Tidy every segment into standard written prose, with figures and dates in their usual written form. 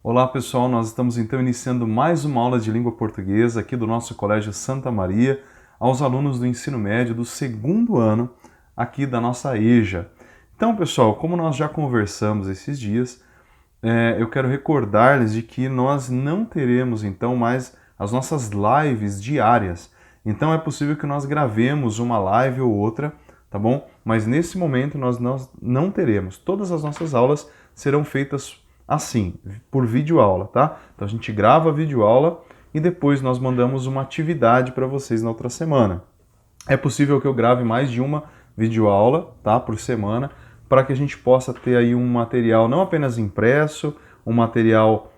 Olá pessoal, nós estamos então iniciando mais uma aula de língua portuguesa aqui do nosso Colégio Santa Maria, aos alunos do ensino médio do segundo ano aqui da nossa EJA. Então pessoal, como nós já conversamos esses dias, eu quero recordar-lhes de que nós não teremos então mais as nossas lives diárias. Então é possível que nós gravemos uma live ou outra, tá bom? Mas nesse momento nós não teremos. Todas as nossas aulas serão feitas assim, por videoaula, tá? Então a gente grava a videoaula e depois nós mandamos uma atividade para vocês na outra semana. É possível que eu grave mais de uma videoaula, tá, por semana, para que a gente possa ter aí um material não apenas impresso, um material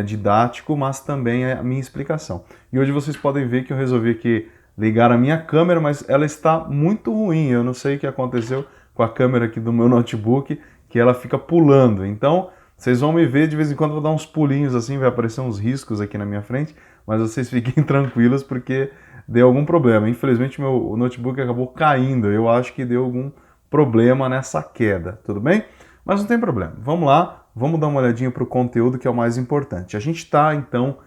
didático, mas também a minha explicação. E hoje vocês podem ver que eu resolvi aqui ligar a minha câmera, mas ela está muito ruim. Eu não sei o que aconteceu com a câmera aqui do meu notebook, que ela fica pulando. Então, vocês vão me ver, de vez em quando eu vou dar uns pulinhos assim, vai aparecer uns riscos aqui na minha frente, mas vocês fiquem tranquilos porque deu algum problema. Infelizmente o notebook acabou caindo, eu acho que deu algum problema nessa queda, tudo bem? Mas não tem problema, vamos lá, vamos dar uma olhadinha para o conteúdo que é o mais importante. A gente está então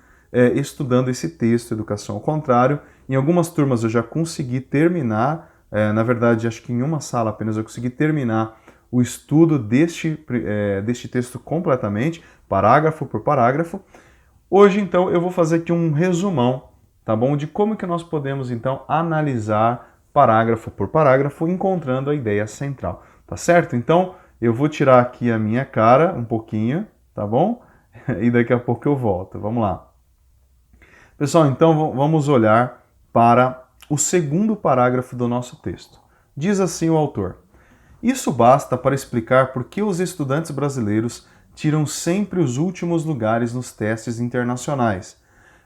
estudando esse texto, Educação ao Contrário. Em algumas turmas eu já consegui terminar, na verdade acho que em uma sala apenas eu consegui terminar o estudo deste texto completamente, parágrafo por parágrafo. Hoje, então, eu vou fazer aqui um resumão, tá bom? De como que nós podemos, então, analisar parágrafo por parágrafo, encontrando a ideia central, tá certo? Então, eu vou tirar aqui a minha cara um pouquinho, tá bom? E daqui a pouco eu volto. Vamos lá. Pessoal, então, vamos olhar para o segundo parágrafo do nosso texto. Diz assim o autor: isso basta para explicar por que os estudantes brasileiros tiram sempre os últimos lugares nos testes internacionais.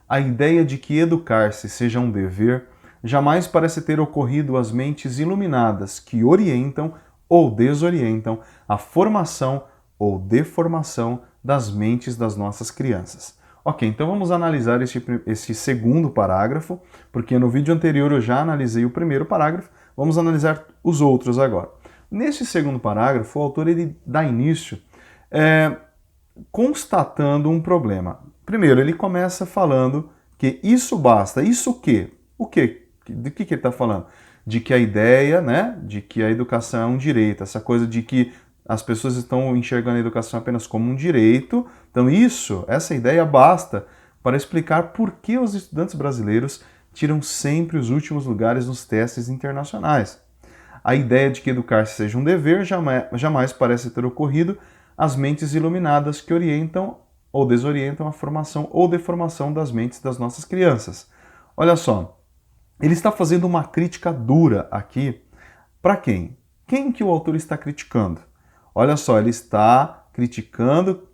A ideia de que educar-se seja um dever jamais parece ter ocorrido às mentes iluminadas que orientam ou desorientam a formação ou deformação das mentes das nossas crianças. Ok, então vamos analisar esse segundo parágrafo, porque no vídeo anterior eu já analisei o primeiro parágrafo, vamos analisar os outros agora. Neste segundo parágrafo, o autor ele dá início constatando um problema. Primeiro, ele começa falando que isso basta. Isso o quê? O quê? De que ele está falando? De que a ideia, né, de que a educação é um direito, essa coisa de que as pessoas estão enxergando a educação apenas como um direito. Então essa ideia basta para explicar por que os estudantes brasileiros tiram sempre os últimos lugares nos testes internacionais. A ideia de que educar-se seja um dever jamais parece ter ocorrido às mentes iluminadas que orientam ou desorientam a formação ou deformação das mentes das nossas crianças. Olha só, ele está fazendo uma crítica dura aqui. Para quem? Quem que o autor está criticando? Olha só, ele está criticando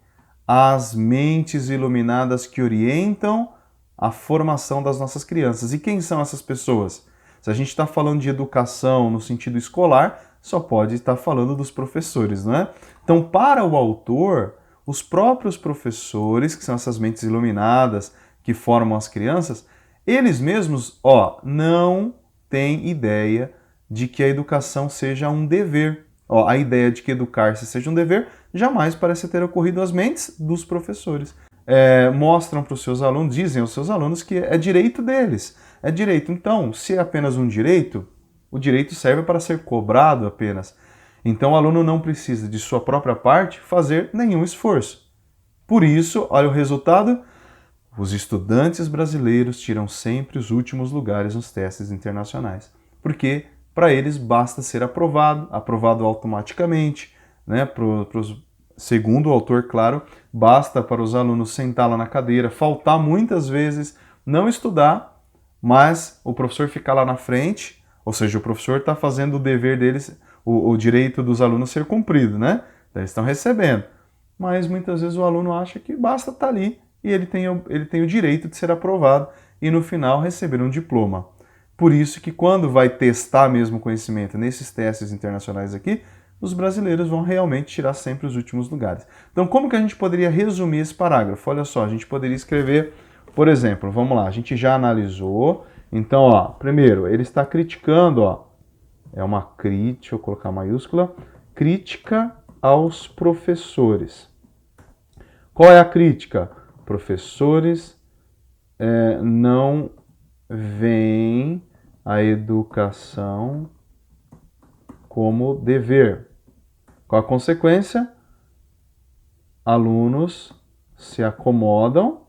as mentes iluminadas que orientam a formação das nossas crianças. E quem são essas pessoas? Se a gente está falando de educação no sentido escolar, só pode estar falando dos professores, não é? Então, para o autor, os próprios professores, que são essas mentes iluminadas que formam as crianças, eles mesmos, não têm ideia de que a educação seja um dever. A ideia de que educar-se seja um dever jamais parece ter ocorrido às mentes dos professores. Mostram para os seus alunos, dizem aos seus alunos que é direito deles. É direito. Então, se é apenas um direito, o direito serve para ser cobrado apenas. Então, o aluno não precisa, de sua própria parte, fazer nenhum esforço. Por isso, olha o resultado: os estudantes brasileiros tiram sempre os últimos lugares nos testes internacionais. Porque, para eles, basta ser aprovado automaticamente, né? Segundo o autor, claro, basta para os alunos sentar lá na cadeira, faltar muitas vezes, não estudar, mas o professor ficar lá na frente, ou seja, o professor está fazendo o dever deles, o direito dos alunos ser cumprido, né? Eles estão recebendo. Mas muitas vezes o aluno acha que basta estar ali e ele tem o direito de ser aprovado e no final receber um diploma. Por isso que quando vai testar mesmo o conhecimento nesses testes internacionais aqui, os brasileiros vão realmente tirar sempre os últimos lugares. Então, como que a gente poderia resumir esse parágrafo? Olha só, a gente poderia escrever, por exemplo, vamos lá, a gente já analisou. Então, primeiro, ele está criticando, é uma crítica, deixa eu colocar maiúscula, crítica aos professores. Qual é a crítica? Professores não veem a educação como dever. Qual a consequência? Alunos se acomodam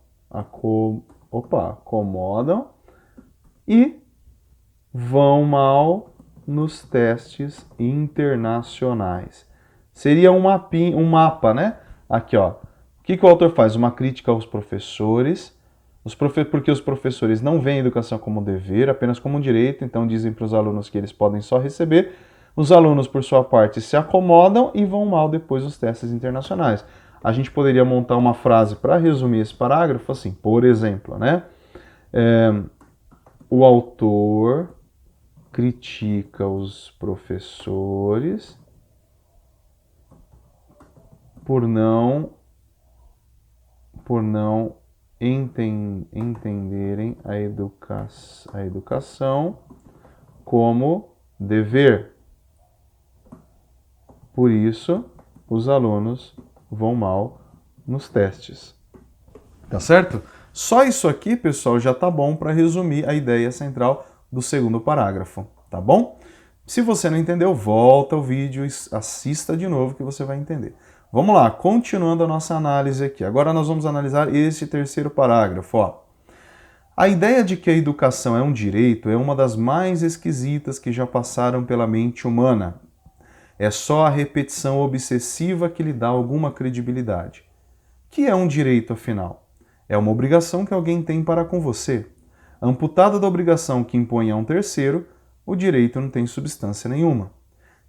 e vão mal nos testes internacionais. Seria um mapa, né? Aqui, ó. O que o autor faz? Uma crítica aos professores, porque os professores não veem a educação como dever, apenas como um direito, então dizem para os alunos que eles podem só receber. Os alunos, por sua parte, se acomodam e vão mal depois nos testes internacionais. A gente poderia montar uma frase para resumir esse parágrafo assim, por exemplo, né? O autor critica os professores por não entenderem a educação como dever. Por isso, os alunos vão mal nos testes. Tá certo? Só isso aqui, pessoal, já tá bom para resumir a ideia central do segundo parágrafo, tá bom? Se você não entendeu, volta ao vídeo e assista de novo que você vai entender. Vamos lá, continuando a nossa análise aqui. Agora nós vamos analisar esse terceiro parágrafo, ó. A ideia de que a educação é um direito é uma das mais esquisitas que já passaram pela mente humana. É só a repetição obsessiva que lhe dá alguma credibilidade. Que é um direito, afinal? É uma obrigação que alguém tem para com você. Amputada da obrigação que impõe a um terceiro, o direito não tem substância nenhuma.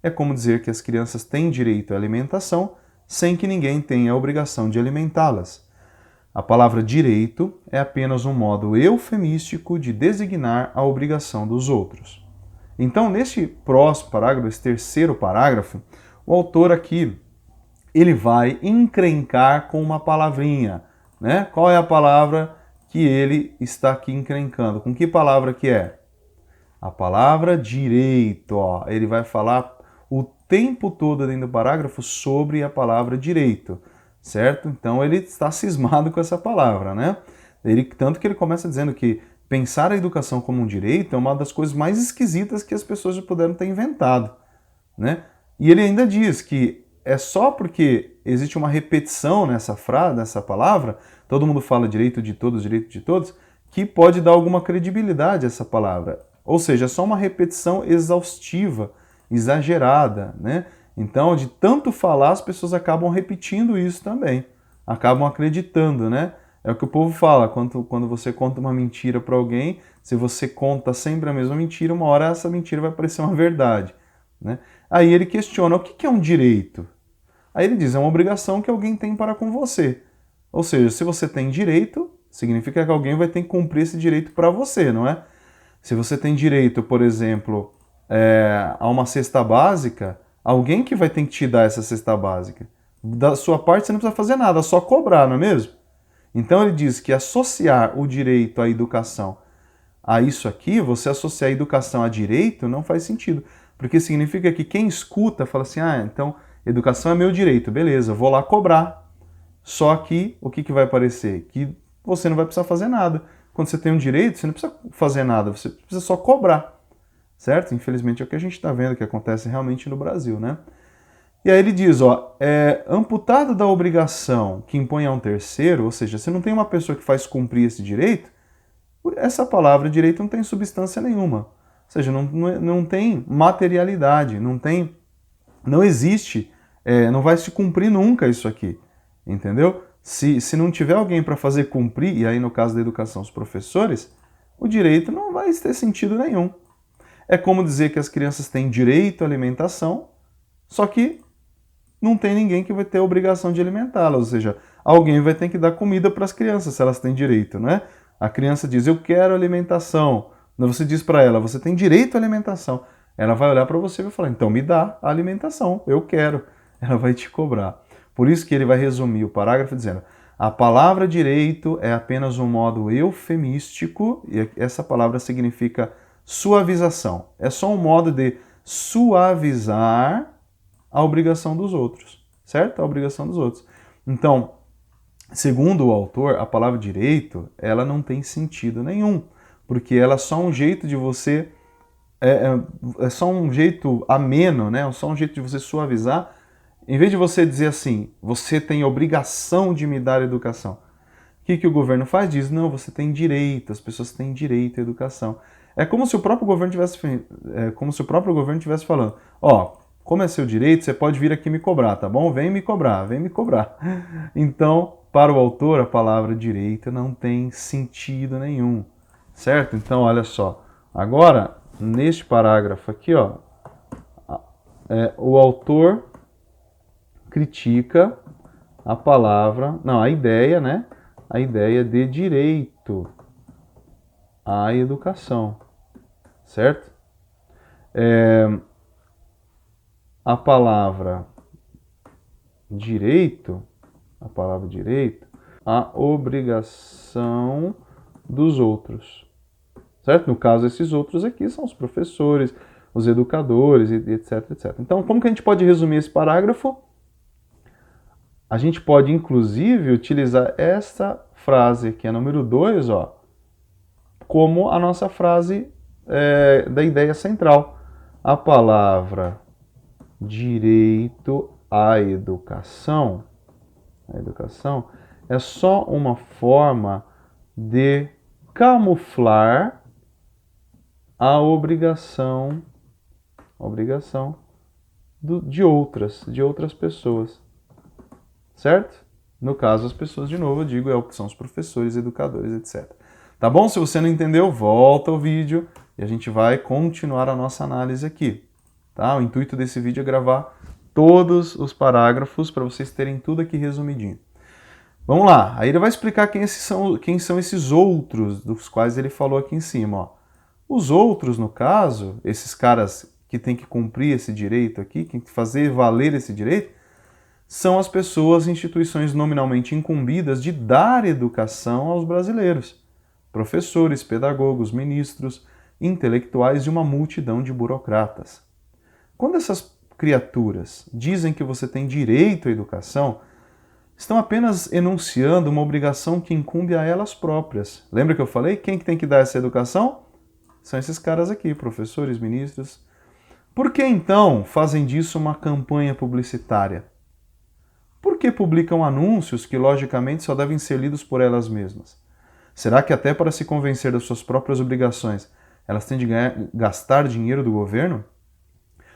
É como dizer que as crianças têm direito à alimentação sem que ninguém tenha a obrigação de alimentá-las. A palavra direito é apenas um modo eufemístico de designar a obrigação dos outros. Então, neste próximo parágrafo, esse terceiro parágrafo, o autor aqui ele vai encrencar com uma palavrinha, né? Qual é a palavra que ele está aqui encrencando? Com que palavra que é? A palavra direito, ó. Ele vai falar o tempo todo dentro do parágrafo sobre a palavra direito, certo? Então ele está cismado com essa palavra, né? Tanto que ele começa dizendo que pensar a educação como um direito é uma das coisas mais esquisitas que as pessoas já puderam ter inventado, né? E ele ainda diz que é só porque existe uma repetição nessa frase, nessa palavra, todo mundo fala direito de todos, que pode dar alguma credibilidade a essa palavra. Ou seja, é só uma repetição exaustiva, exagerada, né? Então, de tanto falar, as pessoas acabam repetindo isso também, acabam acreditando, né? É o que o povo fala, quando você conta uma mentira para alguém, se você conta sempre a mesma mentira, uma hora essa mentira vai parecer uma verdade, né? Aí ele questiona, o que é um direito? Aí ele diz, é uma obrigação que alguém tem para com você. Ou seja, se você tem direito, significa que alguém vai ter que cumprir esse direito para você, não é? Se você tem direito, por exemplo, a uma cesta básica, alguém que vai ter que te dar essa cesta básica. Da sua parte você não precisa fazer nada, só cobrar, não é mesmo? Então ele diz que associar o direito à educação a isso aqui, você associar a educação a direito, não faz sentido. Porque significa que quem escuta fala assim, então educação é meu direito, beleza, vou lá cobrar. Só que o que vai parecer? Que você não vai precisar fazer nada. Quando você tem um direito, você não precisa fazer nada, você precisa só cobrar. Certo? Infelizmente é o que a gente está vendo que acontece realmente no Brasil, né? E aí ele diz, ó, amputado da obrigação que impõe a um terceiro, ou seja, se não tem uma pessoa que faz cumprir esse direito, essa palavra direito não tem substância nenhuma. Ou seja, não tem materialidade, não existe, não vai se cumprir nunca isso aqui, entendeu? Se não tiver alguém para fazer cumprir, e aí no caso da educação os professores, o direito não vai ter sentido nenhum. É como dizer que as crianças têm direito à alimentação, só que não tem ninguém que vai ter a obrigação de alimentá-las. Ou seja, alguém vai ter que dar comida para as crianças se elas têm direito, não é? A criança diz, eu quero alimentação. Você diz para ela, você tem direito à alimentação. Ela vai olhar para você e vai falar, então me dá a alimentação, eu quero. Ela vai te cobrar. Por isso que ele vai resumir o parágrafo dizendo, a palavra direito é apenas um modo eufemístico, e essa palavra significa suavização. É só um modo de suavizar a obrigação dos outros, certo? A obrigação dos outros. Então, segundo o autor, a palavra direito, ela não tem sentido nenhum, porque ela é só um jeito de você, é só um jeito ameno, né? É só um jeito de você suavizar. Em vez de você dizer assim, você tem obrigação de me dar educação. O que o governo faz? Diz, não, você tem direito, as pessoas têm direito à educação. É como se o próprio governo tivesse falando, ó, como é seu direito, você pode vir aqui me cobrar, tá bom? Vem me cobrar, vem me cobrar. Então, para o autor, a palavra direito não tem sentido nenhum, certo? Então, olha só. Agora, neste parágrafo aqui, ó, o autor critica a palavra, não, a ideia, né? A ideia de direito à educação, certo? A palavra direito, a obrigação dos outros, certo? No caso, esses outros aqui são os professores, os educadores, etc, etc. Então, como que a gente pode resumir esse parágrafo? A gente pode, inclusive, utilizar essa frase, que é número 2, ó, como a nossa frase da ideia central. A palavra direito à educação é só uma forma de camuflar a obrigação de outras pessoas, certo? No caso, as pessoas, de novo, eu digo, são os professores, educadores, etc. Tá bom? Se você não entendeu, volta ao vídeo e a gente vai continuar a nossa análise aqui. Tá? O intuito desse vídeo é gravar todos os parágrafos para vocês terem tudo aqui resumidinho. Vamos lá, aí ele vai explicar quem são esses outros dos quais ele falou aqui em cima. Ó. Os outros, no caso, esses caras que têm que cumprir esse direito aqui, que têm que fazer valer esse direito, são as pessoas e instituições nominalmente incumbidas de dar educação aos brasileiros. Professores, pedagogos, ministros, intelectuais e uma multidão de burocratas. Quando essas criaturas dizem que você tem direito à educação, estão apenas enunciando uma obrigação que incumbe a elas próprias. Lembra que eu falei? Quem que tem que dar essa educação? São esses caras aqui, professores, ministros. Por que então fazem disso uma campanha publicitária? Por que publicam anúncios que, logicamente, só devem ser lidos por elas mesmas? Será que até para se convencer das suas próprias obrigações, elas têm de gastar dinheiro do governo?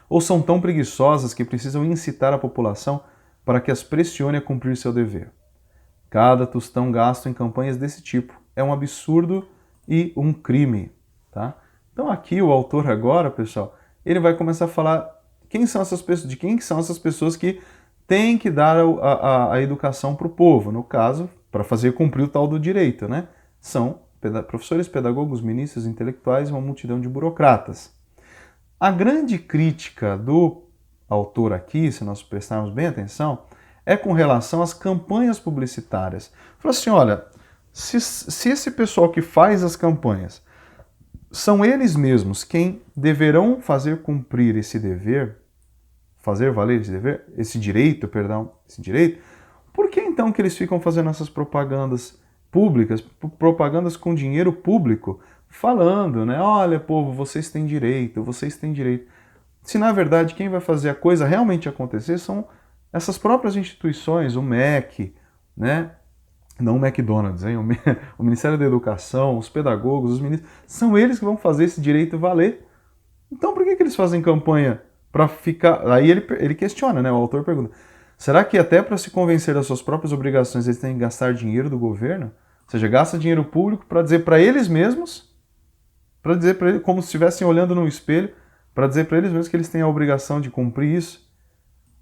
Ou são tão preguiçosas que precisam incitar a população para que as pressione a cumprir seu dever? Cada tostão gasto em campanhas desse tipo é um absurdo e um crime. Tá? Então aqui o autor agora, pessoal, ele vai começar a falar de quem são essas pessoas que têm que dar a educação para o povo, no caso, para fazer cumprir o tal do direito, né? São professores, pedagogos, ministros, intelectuais e uma multidão de burocratas. A grande crítica do autor aqui, se nós prestarmos bem atenção, é com relação às campanhas publicitárias. Fala assim, olha, se esse pessoal que faz as campanhas são eles mesmos quem deverão fazer cumprir esse dever, fazer valer esse direito, por que então que eles ficam fazendo essas propagandas públicas, propagandas com dinheiro público, falando, né? Olha, povo, vocês têm direito, vocês têm direito. Se na verdade quem vai fazer a coisa realmente acontecer são essas próprias instituições, o MEC, né? Não o McDonald's, hein? O Ministério da Educação, os pedagogos, os ministros, são eles que vão fazer esse direito valer. Então por que eles fazem campanha para ficar... Aí ele questiona, né? O autor pergunta, será que até para se convencer das suas próprias obrigações eles têm que gastar dinheiro do governo? Ou seja, gasta dinheiro público para dizer para eles mesmos, para dizer para eles, como se estivessem olhando no espelho, para dizer para eles mesmos que eles têm a obrigação de cumprir isso?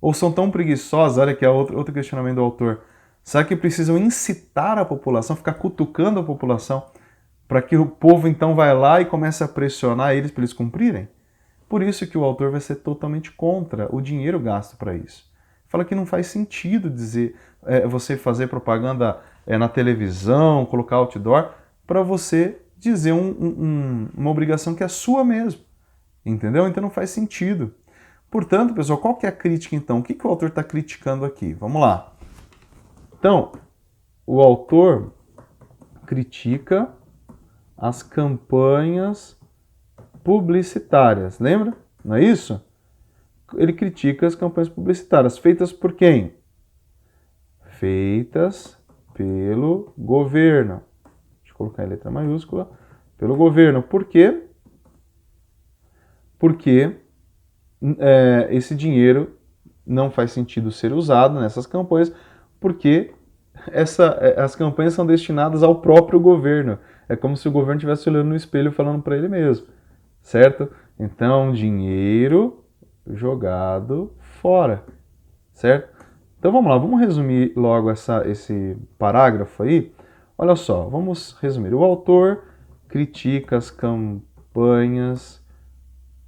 Ou são tão preguiçosos, olha que é outro questionamento do autor, será que precisam incitar a população, ficar cutucando a população, para que o povo então vai lá e comece a pressionar eles para eles cumprirem? Por isso que o autor vai ser totalmente contra o dinheiro gasto para isso. Fala que não faz sentido dizer você fazer propaganda na televisão, colocar outdoor, para você dizer uma obrigação que é sua mesmo. Entendeu? Então não faz sentido. Portanto, pessoal, qual que é a crítica então? O que o autor está criticando aqui? Vamos lá. Então, o autor critica as campanhas publicitárias, lembra? Não é isso? Ele critica as campanhas publicitárias. Feitas por quem? Feitas pelo governo. Deixa eu colocar em letra maiúscula. Pelo governo. Por quê? Porque esse dinheiro não faz sentido ser usado nessas campanhas, porque as campanhas são destinadas ao próprio governo. É como se o governo estivesse olhando no espelho e falando para ele mesmo, certo? Então, dinheiro jogado fora, certo? Então vamos lá, vamos resumir logo esse parágrafo aí. Olha só, vamos resumir. O autor critica as campanhas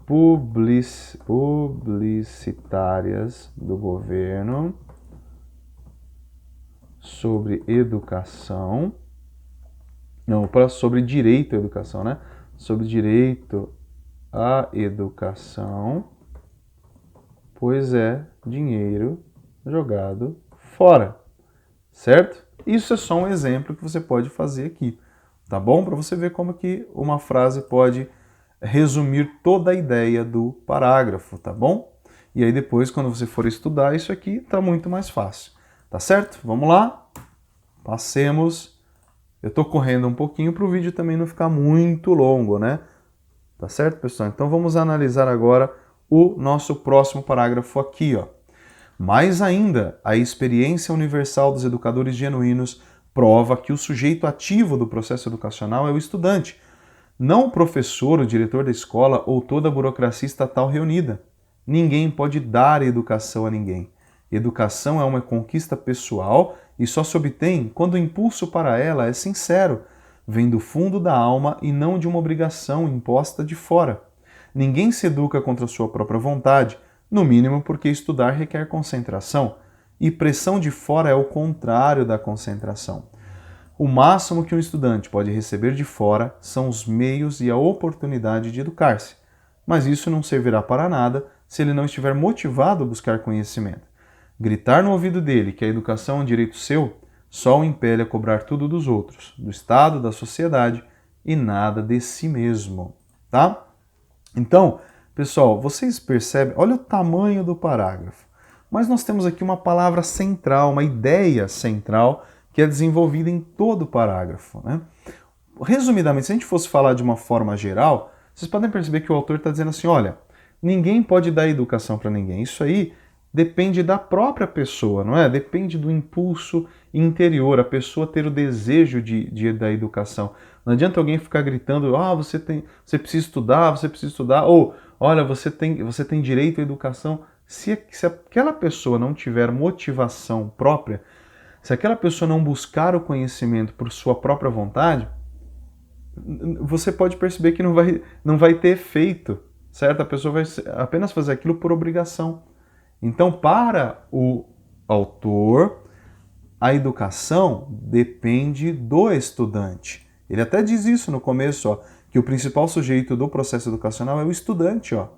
publicitárias do governo sobre educação, sobre direito à educação, né? Sobre direito à educação, pois é dinheiro jogado fora, certo? Isso é só um exemplo que você pode fazer aqui, tá bom? Para você ver como que uma frase pode resumir toda a ideia do parágrafo, tá bom? E aí depois, quando você for estudar isso aqui, tá muito mais fácil, tá certo? Vamos lá? Passemos. Eu tô correndo um pouquinho para o vídeo também não ficar muito longo, né? Tá certo, pessoal? Então vamos analisar agora o nosso próximo parágrafo aqui, ó. Mais ainda, a experiência universal dos educadores genuínos prova que o sujeito ativo do processo educacional é o estudante, não o professor, o diretor da escola ou toda a burocracia estatal reunida. Ninguém pode dar educação a ninguém. Educação é uma conquista pessoal e só se obtém quando o impulso para ela é sincero, vem do fundo da alma e não de uma obrigação imposta de fora. Ninguém se educa contra sua própria vontade, no mínimo porque estudar requer concentração, e pressão de fora é o contrário da concentração. O máximo que um estudante pode receber de fora são os meios e a oportunidade de educar-se, mas isso não servirá para nada se ele não estiver motivado a buscar conhecimento. Gritar no ouvido dele que a educação é um direito seu só o impele a cobrar tudo dos outros, do Estado, da sociedade e nada de si mesmo, tá? Então, pessoal, vocês percebem, olha o tamanho do parágrafo, mas nós temos aqui uma palavra central, uma ideia central que é desenvolvida em todo o parágrafo, né? Resumidamente, se a gente fosse falar de uma forma geral, vocês podem perceber que o autor está dizendo assim, olha, ninguém pode dar educação para ninguém, isso aí depende da própria pessoa, não é? Depende do impulso interior, a pessoa ter o desejo da educação. Não adianta alguém ficar gritando, você precisa estudar, ou olha, você tem direito à educação. Se aquela pessoa não tiver motivação própria, se aquela pessoa não buscar o conhecimento por sua própria vontade, você pode perceber que não vai ter efeito, certo? A pessoa vai apenas fazer aquilo por obrigação. Então, para o autor, a educação depende do estudante. Ele até diz isso no começo, ó, que o principal sujeito do processo educacional é o estudante, ó,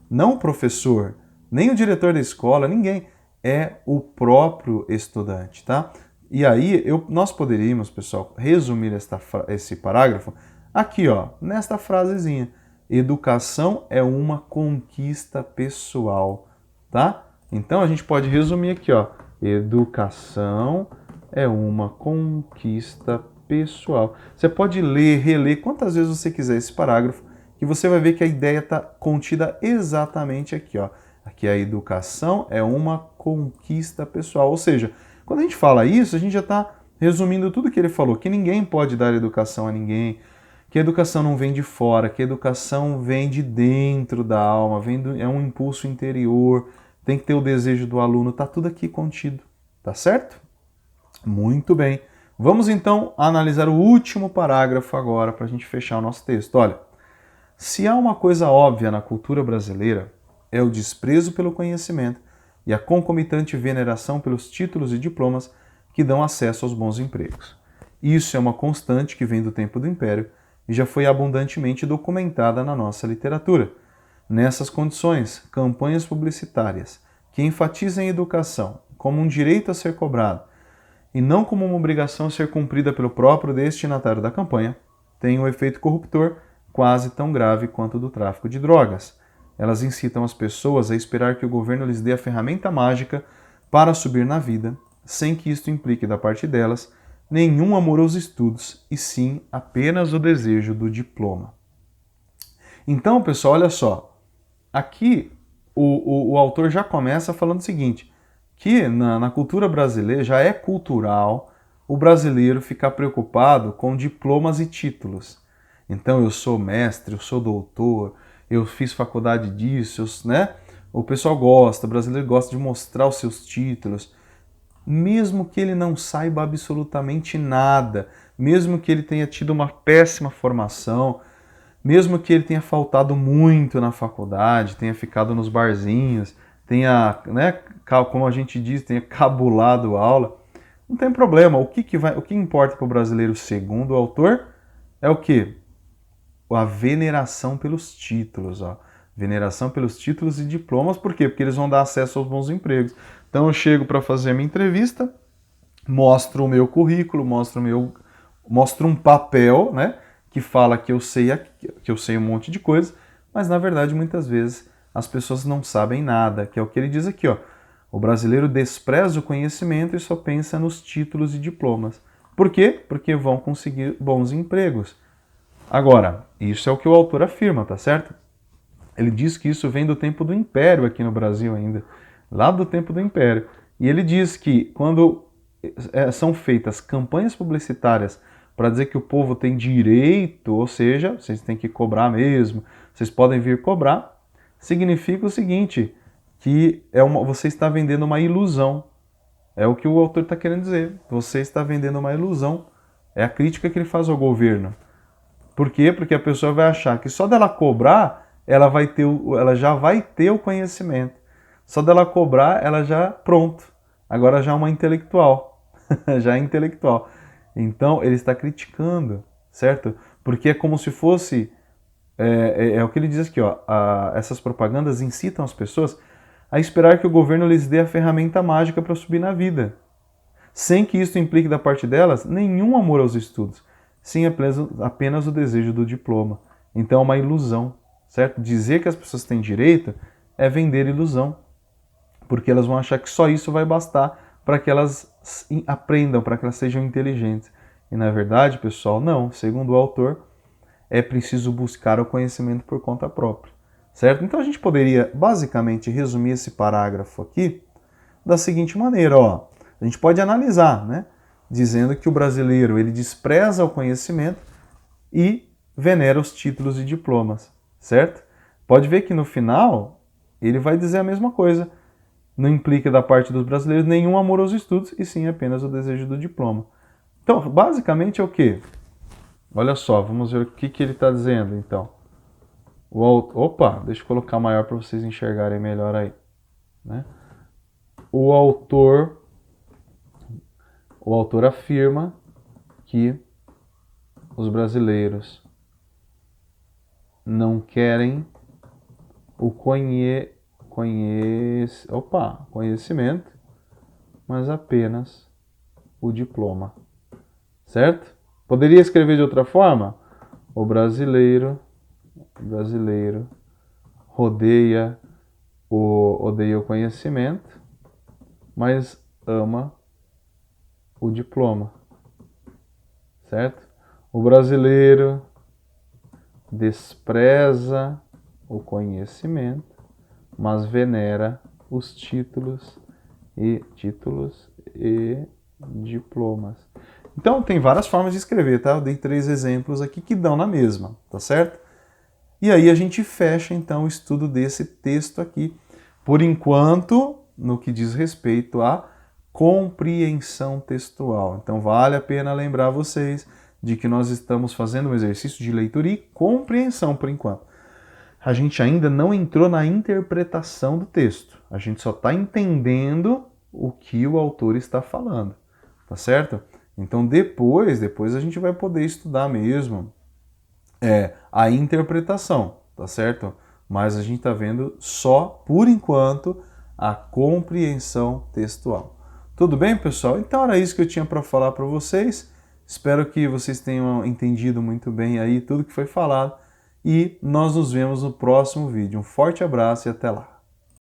não o professor, nem o diretor da escola, ninguém. É o próprio estudante, tá? E aí, nós poderíamos, pessoal, resumir esse parágrafo aqui, ó, nesta frasezinha. Educação é uma conquista pessoal, tá? Então, a gente pode resumir aqui, ó. Educação é uma conquista pessoal. Você pode ler, reler quantas vezes você quiser esse parágrafo, que você vai ver que a ideia está contida exatamente aqui, ó. Aqui a educação é uma conquista pessoal. Ou seja, quando a gente fala isso, a gente já está resumindo tudo que ele falou, que ninguém pode dar educação a ninguém, que a educação não vem de fora, que a educação vem de dentro da alma, é um impulso interior, tem que ter o desejo do aluno, está tudo aqui contido, tá certo? Muito bem. Vamos então analisar o último parágrafo agora para a gente fechar o nosso texto. Olha, se há uma coisa óbvia na cultura brasileira, é o desprezo pelo conhecimento e a concomitante veneração pelos títulos e diplomas que dão acesso aos bons empregos. Isso é uma constante que vem do tempo do Império e já foi abundantemente documentada na nossa literatura. Nessas condições, campanhas publicitárias que enfatizem a educação como um direito a ser cobrado e não como uma obrigação a ser cumprida pelo próprio destinatário da campanha, tem um efeito corruptor quase tão grave quanto o do tráfico de drogas. Elas incitam as pessoas a esperar que o governo lhes dê a ferramenta mágica para subir na vida, sem que isto implique da parte delas nenhum amor aos estudos, e sim apenas o desejo do diploma. Então, pessoal, olha só. Aqui o autor já começa falando o seguinte, que na cultura brasileira já é cultural o brasileiro ficar preocupado com diplomas e títulos. Então, eu sou mestre, eu sou doutor, eu fiz faculdade disso, né? O pessoal gosta, o brasileiro gosta de mostrar os seus títulos, mesmo que ele não saiba absolutamente nada, mesmo que ele tenha tido uma péssima formação, mesmo que ele tenha faltado muito na faculdade, tenha ficado nos barzinhos, tenha, né, como a gente diz, tenha cabulado aula, não tem problema. O que importa para o brasileiro, segundo o autor, é o quê? A veneração pelos títulos, ó. Veneração pelos títulos e diplomas, por quê? Porque eles vão dar acesso aos bons empregos. Então eu chego para fazer a minha entrevista, mostro o meu currículo, mostro um papel, né, que fala que eu sei um monte de coisa, mas na verdade muitas vezes as pessoas não sabem nada, que é o que ele diz aqui, ó. O brasileiro despreza o conhecimento e só pensa nos títulos e diplomas. Por quê? Porque vão conseguir bons empregos. Agora, isso é o que o autor afirma, tá certo? Ele diz que isso vem do tempo do Império aqui no Brasil ainda, lá do tempo do Império. E ele diz que quando são feitas campanhas publicitárias para dizer que o povo tem direito, ou seja, vocês têm que cobrar mesmo, vocês podem vir cobrar, significa o seguinte, que você está vendendo uma ilusão. É o que o autor está querendo dizer. Você está vendendo uma ilusão. É a crítica que ele faz ao governo. Por quê? Porque a pessoa vai achar que só dela cobrar, ela já vai ter o conhecimento. Só dela cobrar, ela já, pronto. Agora já é uma intelectual. Já é intelectual. Então, ele está criticando, certo? Porque é como se fosse... É o que ele diz aqui, ó. Essas propagandas incitam as pessoas a esperar que o governo lhes dê a ferramenta mágica para subir na vida, sem que isso implique da parte delas nenhum amor aos estudos, sim apenas o desejo do diploma. Então é uma ilusão, certo? Dizer que as pessoas têm direito é vender ilusão, porque elas vão achar que só isso vai bastar para que elas aprendam, para que elas sejam inteligentes. E na verdade, pessoal, não. Segundo o autor, é preciso buscar o conhecimento por conta própria, certo? Então a gente poderia basicamente resumir esse parágrafo aqui da seguinte maneira, ó. A gente pode analisar, né? Dizendo que o brasileiro ele despreza o conhecimento e venera os títulos e diplomas, certo? Pode ver que no final ele vai dizer a mesma coisa. Não implica da parte dos brasileiros nenhum amor aos estudos, e sim apenas o desejo do diploma. Então, basicamente é o quê? Olha só, vamos ver o que ele está dizendo, então. Opa, deixa eu colocar maior para vocês enxergarem melhor aí, né? O autor afirma que os brasileiros não querem o conhecimento, mas apenas o diploma, certo? Poderia escrever de outra forma? O brasileiro odeia o conhecimento, mas ama o diploma, certo? O brasileiro despreza o conhecimento, mas venera os títulos e diplomas. Então tem várias formas de escrever, tá? Eu dei 3 exemplos aqui que dão na mesma, tá certo? E aí a gente fecha então o estudo desse texto aqui, por enquanto, no que diz respeito à compreensão textual. Então vale a pena lembrar vocês de que nós estamos fazendo um exercício de leitura e compreensão por enquanto. A gente ainda não entrou na interpretação do texto. A gente só está entendendo o que o autor está falando, tá certo? Então depois a gente vai poder estudar mesmo a interpretação, tá certo? Mas a gente está vendo só, por enquanto, a compreensão textual. Tudo bem, pessoal? Então era isso que eu tinha para falar para vocês. Espero que vocês tenham entendido muito bem aí tudo que foi falado e nós nos vemos no próximo vídeo. Um forte abraço e até lá!